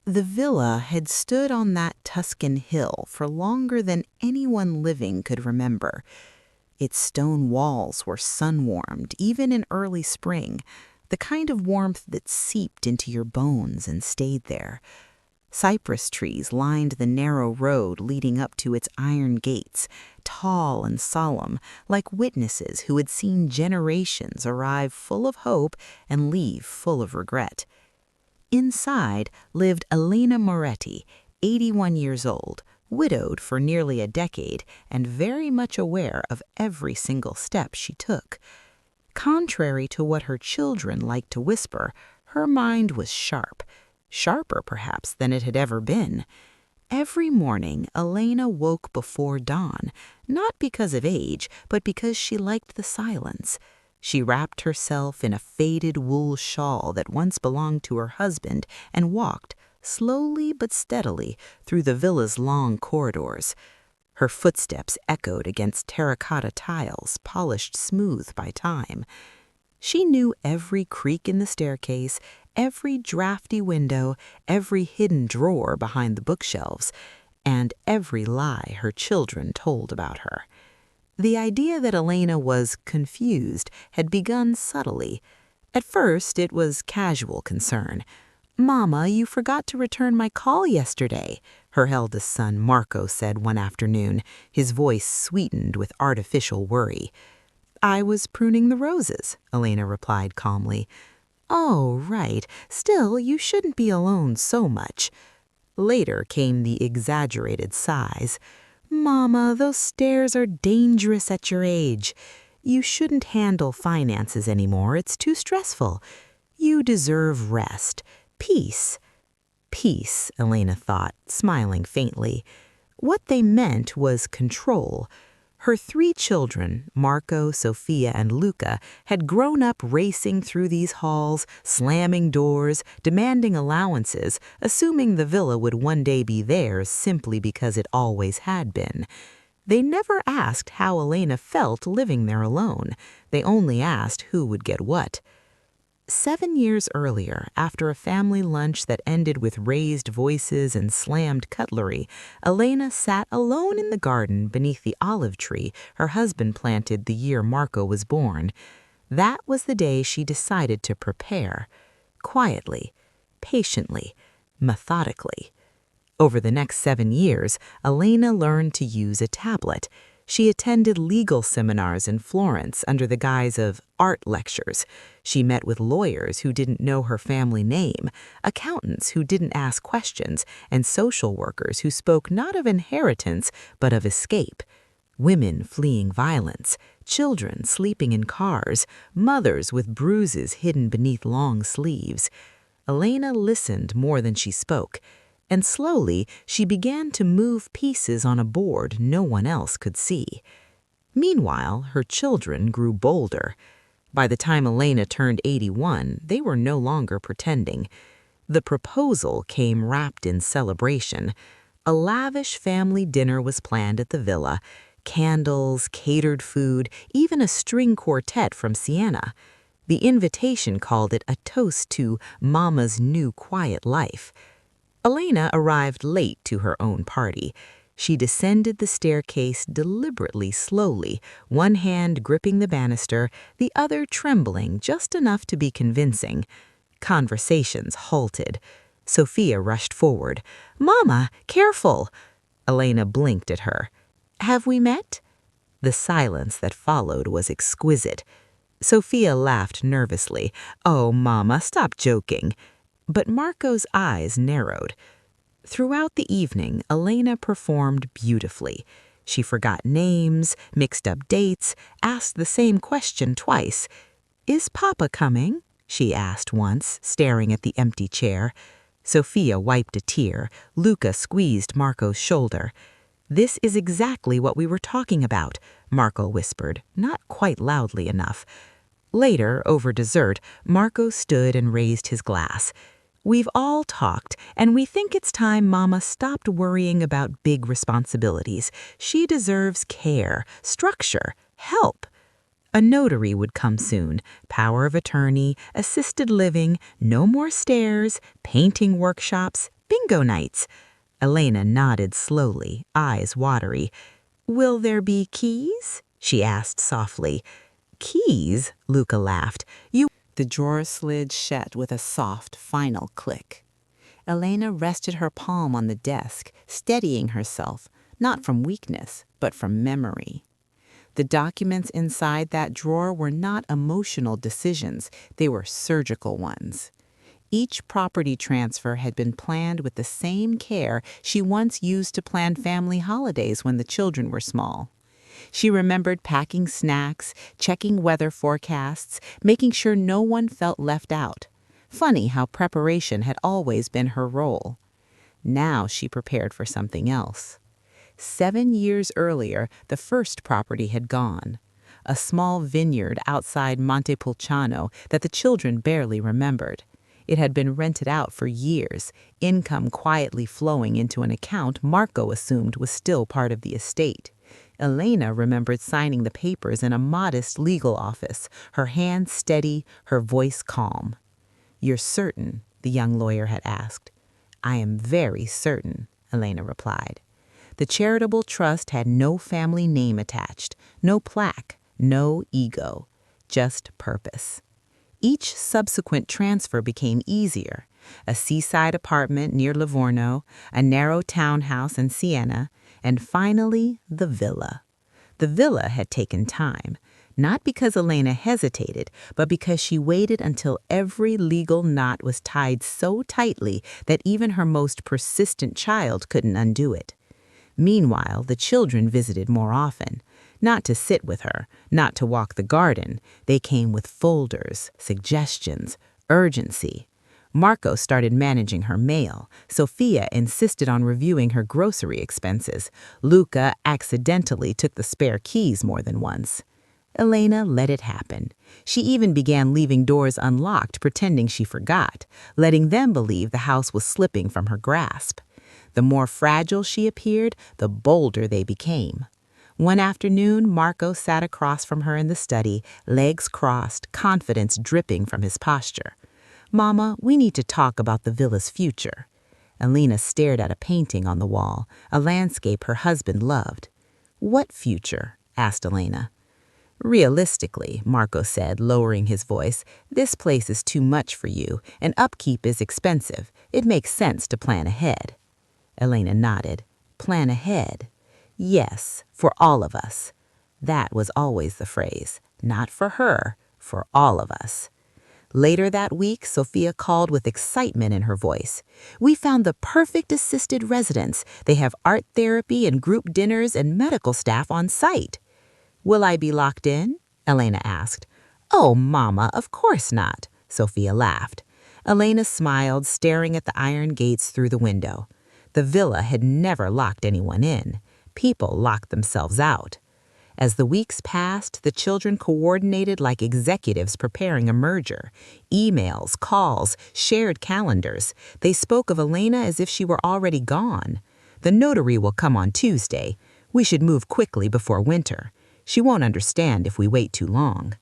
The villa had stood on that Tuscan hill for longer than anyone living could remember. Its stone walls were sun-warmed, even in early spring, the kind of warmth that seeped into your bones and stayed there. Cypress trees lined the narrow road leading up to its iron gates, tall and solemn, like witnesses who had seen generations arrive full of hope and leave full of regret. Inside lived Elena Moretti, 81 years old, widowed for nearly a decade and very much aware of every single step she took. Contrary to what her children liked to whisper, her mind was sharp, sharper perhaps than it had ever been. Every morning, Elena woke before dawn, not because of age, but because she liked the silence. She wrapped herself in a faded wool shawl that once belonged to her husband and walked, slowly but steadily, through the villa's long corridors. Her footsteps echoed against terracotta tiles, polished smooth by time. She knew every creak in the staircase, every drafty window, every hidden drawer behind the bookshelves, and every lie her children told about her. The idea that Elena was confused had begun subtly. At first, it was casual concern. "Mama, you forgot to return my call yesterday," her eldest son Marco said one afternoon, his voice sweetened with artificial worry. "I was pruning the roses," Elena replied calmly. "Oh, right. Still, you shouldn't be alone so much." Later came the exaggerated sighs. "Mama, those stairs are dangerous at your age. You shouldn't handle finances anymore. It's too stressful. You deserve rest. Peace." Peace, Elena thought, smiling faintly. What they meant was control. Her 3 children, Marco, Sophia, and Luca, had grown up racing through these halls, slamming doors, demanding allowances, assuming the villa would one day be theirs simply because it always had been. They never asked how Elena felt living there alone. They only asked who would get what. 7 years earlier, after a family lunch that ended with raised voices and slammed cutlery, Elena sat alone in the garden beneath the olive tree her husband planted the year Marco was born. That was the day she decided to prepare. Quietly, patiently, methodically. Over the next 7 years, Elena learned to use a tablet. She attended legal seminars in Florence under the guise of art lectures. She met with lawyers who didn't know her family name, accountants who didn't ask questions, and social workers who spoke not of inheritance but of escape. Women fleeing violence, children sleeping in cars, mothers with bruises hidden beneath long sleeves. Elena listened more than she spoke. And slowly she began to move pieces on a board no one else could see. Meanwhile, her children grew bolder. By the time Elena turned 81, they were no longer pretending. The proposal came wrapped in celebration. A lavish family dinner was planned at the villa. Candles, catered food, even a string quartet from Siena. The invitation called it a toast to Mama's new quiet life. Elena arrived late to her own party. She descended the staircase deliberately slowly, one hand gripping the banister, the other trembling just enough to be convincing. Conversations halted. Sophia rushed forward. "Mama, careful!" Elena blinked at her. "Have we met?" The silence that followed was exquisite. Sophia laughed nervously. "Oh, Mama, stop joking." But Marco's eyes narrowed. Throughout the evening, Elena performed beautifully. She forgot names, mixed up dates, asked the same question twice. "Is Papa coming?" she asked once, staring at the empty chair. Sophia wiped a tear. Luca squeezed Marco's shoulder. "This is exactly what we were talking about," Marco whispered, not quite loudly enough. Later, over dessert, Marco stood and raised his glass. "We've all talked, and we think it's time Mama stopped worrying about big responsibilities. She deserves care, structure, help." A notary would come soon, power of attorney, assisted living, no more stairs, painting workshops, bingo nights." Elena nodded slowly, eyes watery. "Will there be keys?" she asked softly. "Keys?" Luca laughed. The drawer slid shut with a soft, final click. Elena rested her palm on the desk, steadying herself, not from weakness, but from memory. The documents inside that drawer were not emotional decisions, they were surgical ones. Each property transfer had been planned with the same care she once used to plan family holidays when the children were small. She remembered packing snacks, checking weather forecasts, making sure no one felt left out. Funny how preparation had always been her role. Now she prepared for something else. 7 years earlier, the first property had gone. A small vineyard outside Montepulciano that the children barely remembered. It had been rented out for years, income quietly flowing into an account Marco assumed was still part of the estate. Elena remembered signing the papers in a modest legal office, her hand steady, her voice calm. "You're certain?" the young lawyer had asked. "I am very certain," Elena replied. The charitable trust had no family name attached, no plaque, no ego, just purpose. Each subsequent transfer became easier. A seaside apartment near Livorno, a narrow townhouse in Siena, and finally the villa. The villa had taken time, not because Elena hesitated, but because she waited until every legal knot was tied so tightly that even her most persistent child couldn't undo it. Meanwhile, the children visited more often. Not to sit with her, not to walk the garden. They came with folders, suggestions, urgency. Marco started managing her mail. Sophia insisted on reviewing her grocery expenses. Luca accidentally took the spare keys more than once. Elena let it happen. She even began leaving doors unlocked, pretending she forgot, letting them believe the house was slipping from her grasp. The more fragile she appeared, the bolder they became. One afternoon, Marco sat across from her in the study, legs crossed, confidence dripping from his posture. "Mama, we need to talk about the villa's future." Elena stared at a painting on the wall, a landscape her husband loved. "What future?" asked Elena. "Realistically," Marco said, lowering his voice, "this place is too much for you, and upkeep is expensive. It makes sense to plan ahead." Elena nodded. "Plan ahead?" "Yes, for all of us." That was always the phrase. Not for her, for all of us. Later that week, Sophia called with excitement in her voice. "We found the perfect assisted residence. They have art therapy and group dinners and medical staff on site." "Will I be locked in?" Elena asked. "Oh, Mama, of course not," Sophia laughed. Elena smiled, staring at the iron gates through the window. The villa had never locked anyone in. People locked themselves out. As the weeks passed, the children coordinated like executives preparing a merger. Emails, calls, shared calendars. They spoke of Elena as if she were already gone. "The notary will come on Tuesday. We should move quickly before winter. She won't understand if we wait too long."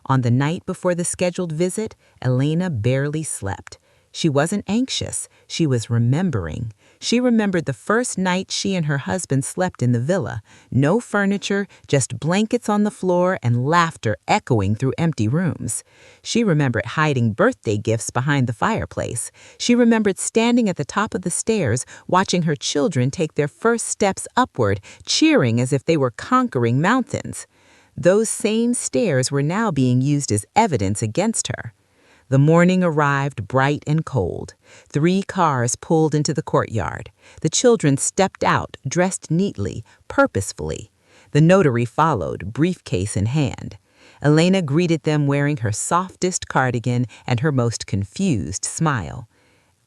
On the night before the scheduled visit, Elena barely slept. She wasn't anxious. She was remembering. She remembered the first night she and her husband slept in the villa. No furniture, just blankets on the floor and laughter echoing through empty rooms. She remembered hiding birthday gifts behind the fireplace. She remembered standing at the top of the stairs, watching her children take their first steps upward, cheering as if they were conquering mountains. Those same stairs were now being used as evidence against her. The morning arrived bright and cold. 3 cars pulled into the courtyard. The children stepped out, dressed neatly, purposefully. The notary followed, briefcase in hand. Elena greeted them wearing her softest cardigan and her most confused smile.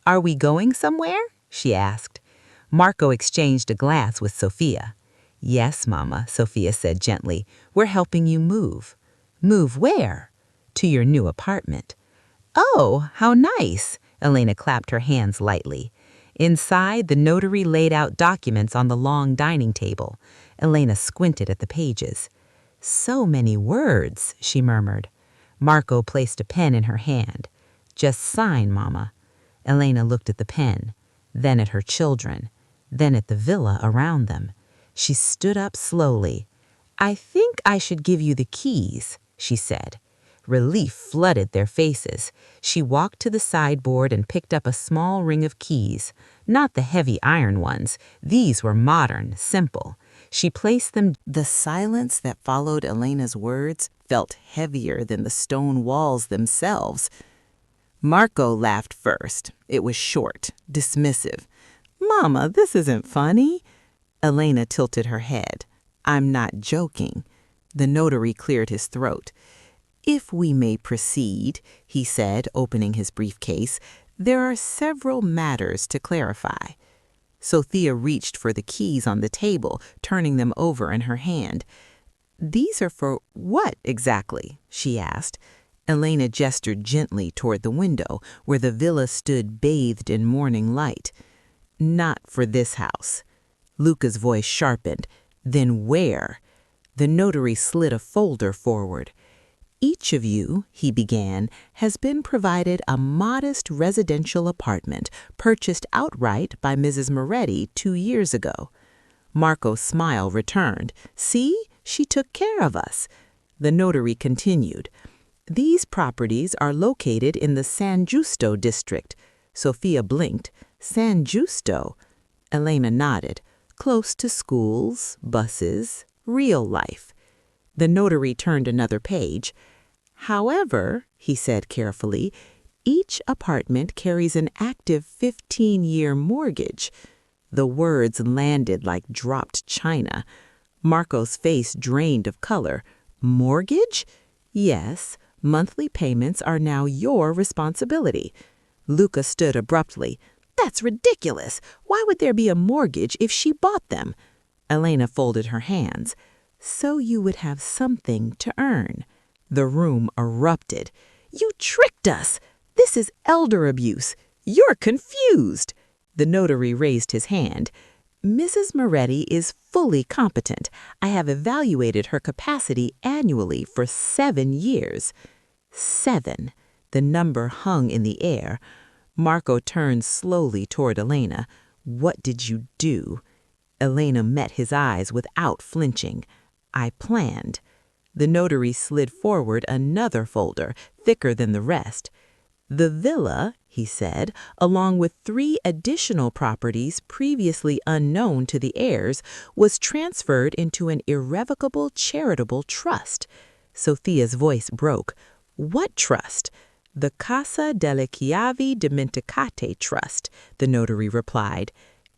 "Are we going somewhere?" she asked. Marco exchanged a glance with Sophia. "Yes, Mama," Sophia said gently. "We're helping you move." "Move where?" "To your new apartment." "Oh, how nice!" Elena clapped her hands lightly. Inside, the notary laid out documents on the long dining table. Elena squinted at the pages. "So many words," she murmured. Marco placed a pen in her hand. "Just sign, Mama." Elena looked at the pen. then at her children, then at the villa around them. She stood up slowly. "I think I should give you the keys," she said. Relief flooded their faces. She walked to the sideboard and picked up a small ring of keys, not the heavy iron ones. These were modern, simple. She placed them. The silence that followed Elena's words felt heavier than the stone walls themselves. Marco laughed first. It was short, dismissive. "Mama, this isn't funny." Elena tilted her head. "I'm not joking." The notary cleared his throat. "If we may proceed," he said, opening his briefcase, "there are several matters to clarify." Sophia reached for the keys on the table, turning them over in her hand. "These are for what exactly?" she asked. Elena gestured gently toward the window, where the villa stood bathed in morning light. "Not for this house." Luca's voice sharpened. "Then where?" The notary slid a folder forward. "Each of you," he began, "has been provided a modest residential apartment purchased outright by Mrs. Moretti 2 years ago." Marco's smile returned. "See, she took care of us." The notary continued. "These properties are located in the San Giusto district." Sophia blinked. "San Giusto?" Elena nodded. "Close to schools, buses, real life." The notary turned another page. "However," he said carefully, "each apartment carries an active 15-year mortgage." The words landed like dropped china. Marco's face drained of color. "Mortgage?" "Yes, monthly payments are now your responsibility." Luca stood abruptly. "That's ridiculous. Why would there be a mortgage if she bought them?" Elena folded her hands. "So you would have something to earn." The room erupted. "You tricked us! This is elder abuse. You're confused." The notary raised his hand. "Mrs. Moretti is fully competent. I have evaluated her capacity annually for 7 years." 7. The number hung in the air. Marco turned slowly toward Elena. "What did you do?" Elena met his eyes without flinching. "I planned." The notary slid forward another folder, thicker than the rest. "The villa," he said, "along with 3 additional properties previously unknown to the heirs, was transferred into an irrevocable charitable trust." Sophia's voice broke. "What trust?" "The Casa delle Chiavi Dimenticate Trust," the notary replied.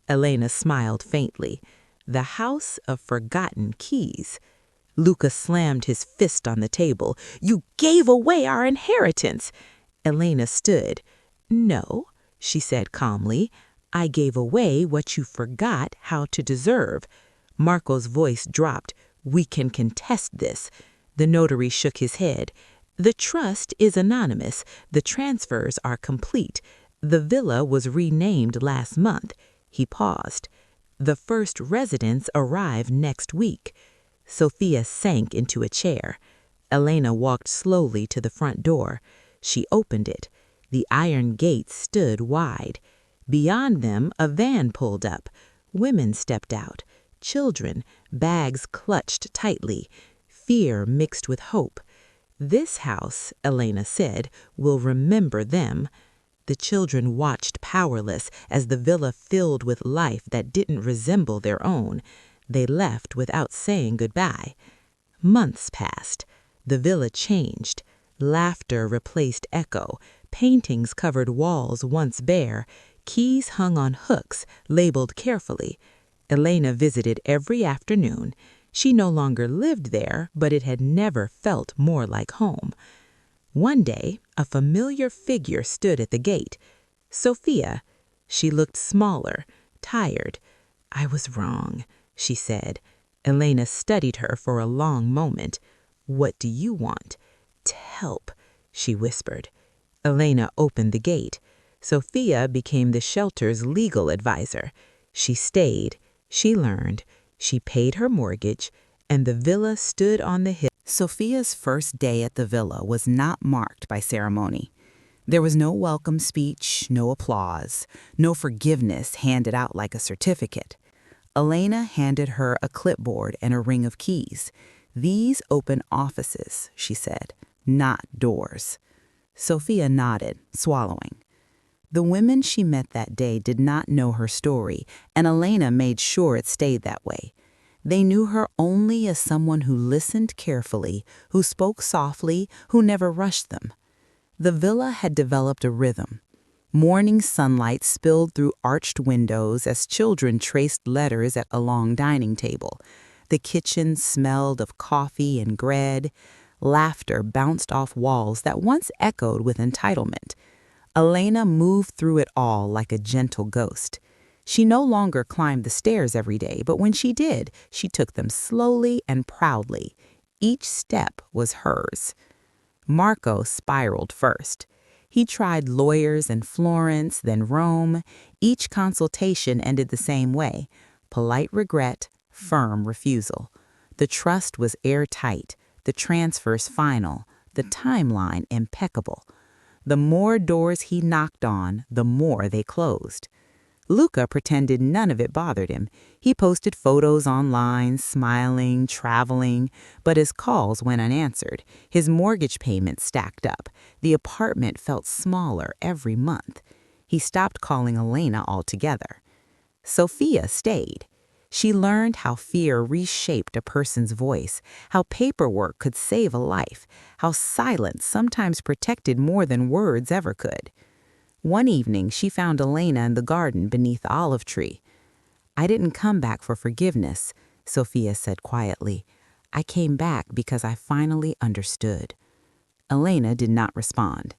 Elena smiled faintly. "The House of Forgotten Keys." Luca slammed his fist on the table. "You gave away our inheritance!" Elena stood. "No," she said calmly. "I gave away what you forgot how to deserve." Marco's voice dropped. "We can contest this." The notary shook his head. "The trust is anonymous. The transfers are complete. The villa was renamed last month." He paused. "The first residents arrive next week." Sophia sank into a chair. Elena walked slowly to the front door. She opened it. The iron gates stood wide. Beyond them, a van pulled up. Women stepped out. Children, bags clutched tightly. Fear mixed with hope. "This house," Elena said, "will remember them." The children watched powerless as the villa filled with life that didn't resemble their own. They left without saying goodbye. Months passed. The villa changed. Laughter replaced echo. Paintings covered walls once bare. Keys hung on hooks, labeled carefully. Elena visited every afternoon. She no longer lived there, but it had never felt more like home. One day, a familiar figure stood at the gate. Sophia. She looked smaller, tired. "I was wrong," she said. Elena studied her for a long moment. "What do you want?" "To help," she whispered. Elena opened the gate. Sophia became the shelter's legal advisor. She stayed. She learned. She paid her mortgage, and the villa stood on the hill. Sophia's first day at the villa was not marked by ceremony. There was no welcome speech, no applause, no forgiveness handed out like a certificate. Elena handed her a clipboard and a ring of keys. "These open offices," she said, "not doors." Sophia nodded, swallowing. The women she met that day did not know her story, and Elena made sure it stayed that way. They knew her only as someone who listened carefully, who spoke softly, who never rushed them. The villa had developed a rhythm. Morning sunlight spilled through arched windows as children traced letters at a long dining table. The kitchen smelled of coffee and bread. Laughter bounced off walls that once echoed with entitlement. Elena moved through it all like a gentle ghost. She no longer climbed the stairs every day, but when she did, she took them slowly and proudly. Each step was hers. Marco spiraled first. He tried lawyers in Florence, then Rome. Each consultation ended the same way: polite regret, firm refusal. The trust was airtight, the transfers final, the timeline impeccable. The more doors he knocked on, the more they closed. Luca pretended none of it bothered him. He posted photos online, smiling, traveling, but his calls went unanswered. His mortgage payments stacked up. The apartment felt smaller every month. He stopped calling Elena altogether. Sophia stayed. She learned how fear reshaped a person's voice, how paperwork could save a life, how silence sometimes protected more than words ever could. One evening, she found Elena in the garden beneath the olive tree. "I didn't come back for forgiveness," Sophia said quietly. "I came back because I finally understood." Elena did not respond.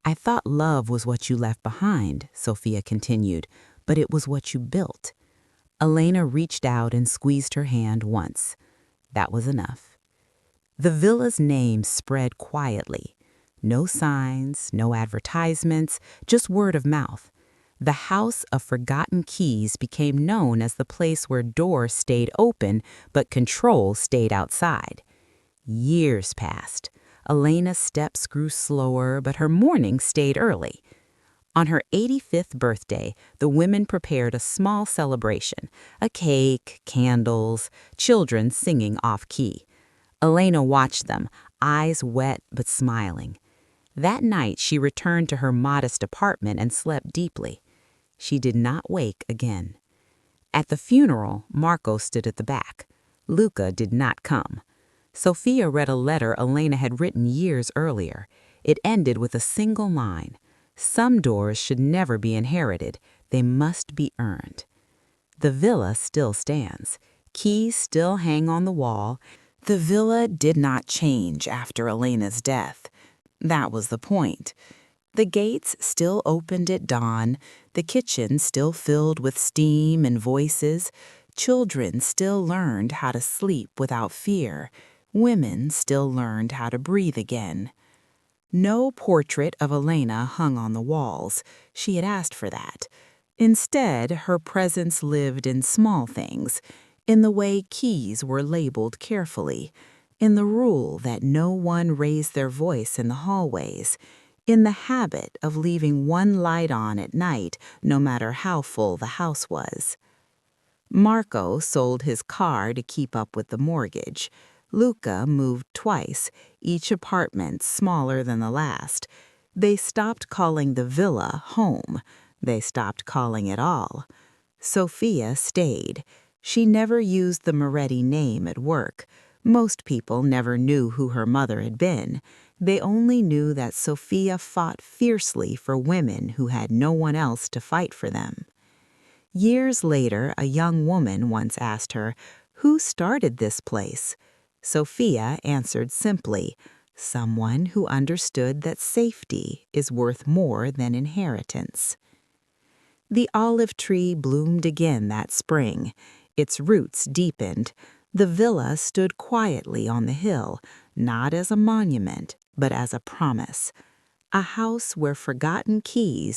"I thought love was what you left behind," Sophia continued, "but it was what you built." Elena reached out and squeezed her hand once. That was enough. The villa's name spread quietly. No signs, no advertisements, just word of mouth. The House of Forgotten Keys became known as the place where doors stayed open, but control stayed outside. Years passed. Elena's steps grew slower, but her morning stayed early. On her 85th birthday, the women prepared a small celebration: a cake, candles, children singing off-key. Elena watched them, eyes wet but smiling. That night, she returned to her modest apartment and slept deeply. She did not wake again. At the funeral, Marco stood at the back. Luca did not come. Sophia read a letter Elena had written years earlier. It ended with a single line: "Some doors should never be inherited. They must be earned." The villa still stands. Keys still hang on the wall. The villa did not change after Elena's death. That was the point. The gates still opened at dawn, the kitchen still filled with steam and voices, children still learned how to sleep without fear, women still learned how to breathe again. No portrait of Elena hung on the walls. She had asked for that. Instead, her presence lived in small things, in the way keys were labeled carefully, in the rule that no one raise their voice in the hallways, in the habit of leaving one light on at night, no matter how full the house was. Marco sold his car to keep up with the mortgage. Luca moved twice, each apartment smaller than the last. They stopped calling the villa home. They stopped calling it all. Sophia stayed. She never used the Moretti name at work. Most people never knew who her mother had been. They only knew that Sophia fought fiercely for women who had no one else to fight for them. Years later, a young woman once asked her, "Who started this place?" Sophia answered simply, "Someone who understood that safety is worth more than inheritance." The olive tree bloomed again that spring. Its roots deepened. The villa stood quietly on the hill, not as a monument, but as a promise. A house where forgotten keys